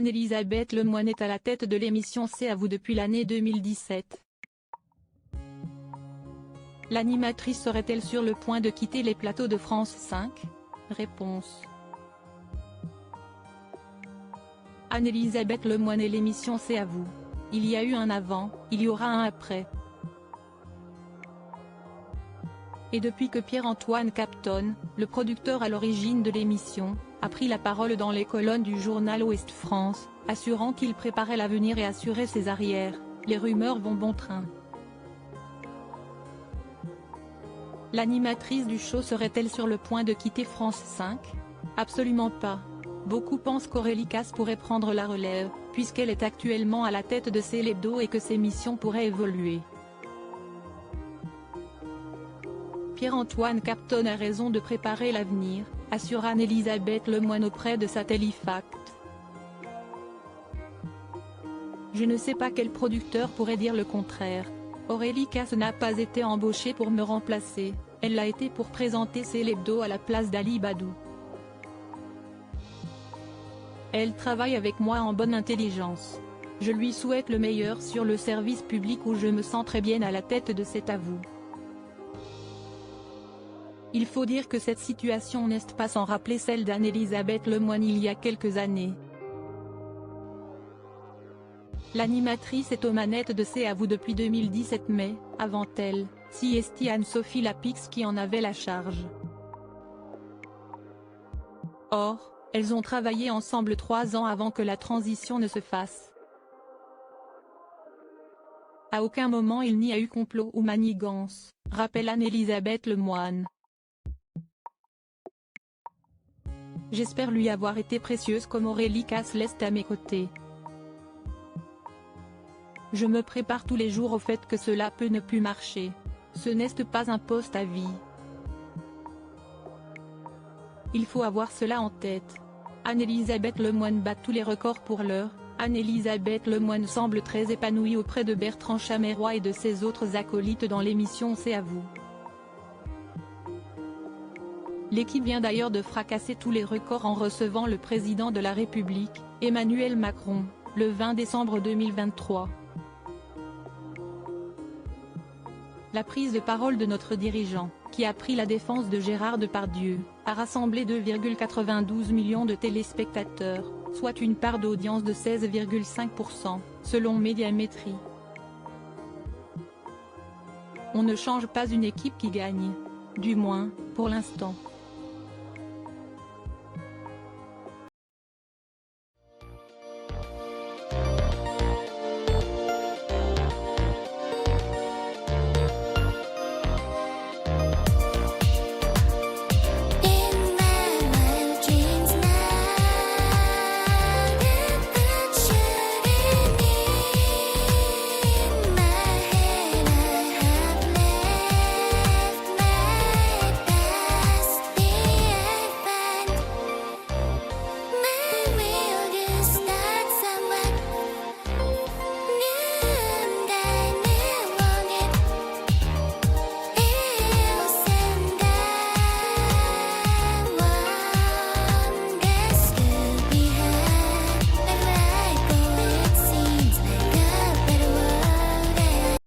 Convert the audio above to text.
Anne-Elisabeth Lemoine est à la tête de l'émission C'est à vous depuis l'année 2017. L'animatrice serait-elle sur le point de quitter les plateaux de France 5 ? Réponse. Anne-Elisabeth Lemoine et l'émission C'est à vous. Il y a eu un avant, il y aura un après. Et depuis que Pierre-Antoine Capton, le producteur à l'origine de l'émission, a pris la parole dans les colonnes du journal Ouest France, assurant qu'il préparait l'avenir et assurait ses arrières, les rumeurs vont bon train. L'animatrice du show serait-elle sur le point de quitter France 5 ? Absolument pas. Beaucoup pensent qu'Aurélie Casse pourrait prendre la relève, puisqu'elle est actuellement à la tête de C'est l'Hebdo et que ses missions pourraient évoluer. Pierre-Antoine Capton a raison de préparer l'avenir, assure Anne-Elisabeth Lemoine auprès de Satellifact. Je ne sais pas quel producteur pourrait dire le contraire. Aurélie Casse n'a pas été embauchée pour me remplacer, elle l'a été pour présenter C'est l'Hebdo à la place d'Ali Badou. Elle travaille avec moi en bonne intelligence. Je lui souhaite le meilleur sur le service public où je me sens très bien à la tête de C'est à vous. Il faut dire que cette situation n'est pas sans rappeler celle d'Anne-Elisabeth Lemoine il y a quelques années. L'animatrice est aux manettes de C'est à vous depuis 2017 mais, avant elle, c'est Anne-Sophie Lapix qui en avait la charge. Or, elles ont travaillé ensemble 3 ans avant que la transition ne se fasse. À aucun moment il n'y a eu complot ou manigance, rappelle Anne-Elisabeth Lemoine. J'espère lui avoir été précieuse comme Aurélie Casse l'est à mes côtés. Je me prépare tous les jours au fait que cela peut ne plus marcher. Ce n'est pas un poste à vie. Il faut avoir cela en tête. Anne-Elisabeth Lemoine bat tous les records pour l'heure. Anne-Elisabeth Lemoine semble très épanouie auprès de Bertrand Chameroy et de ses autres acolytes dans l'émission C'est à vous. L'équipe vient d'ailleurs de fracasser tous les records en recevant le président de la République, Emmanuel Macron, le 20 décembre 2023. La prise de parole de notre dirigeant, qui a pris la défense de Gérard Depardieu, a rassemblé 2,92 millions de téléspectateurs, soit une part d'audience de 16,5%, selon Médiamétrie. On ne change pas une équipe qui gagne. Du moins, pour l'instant.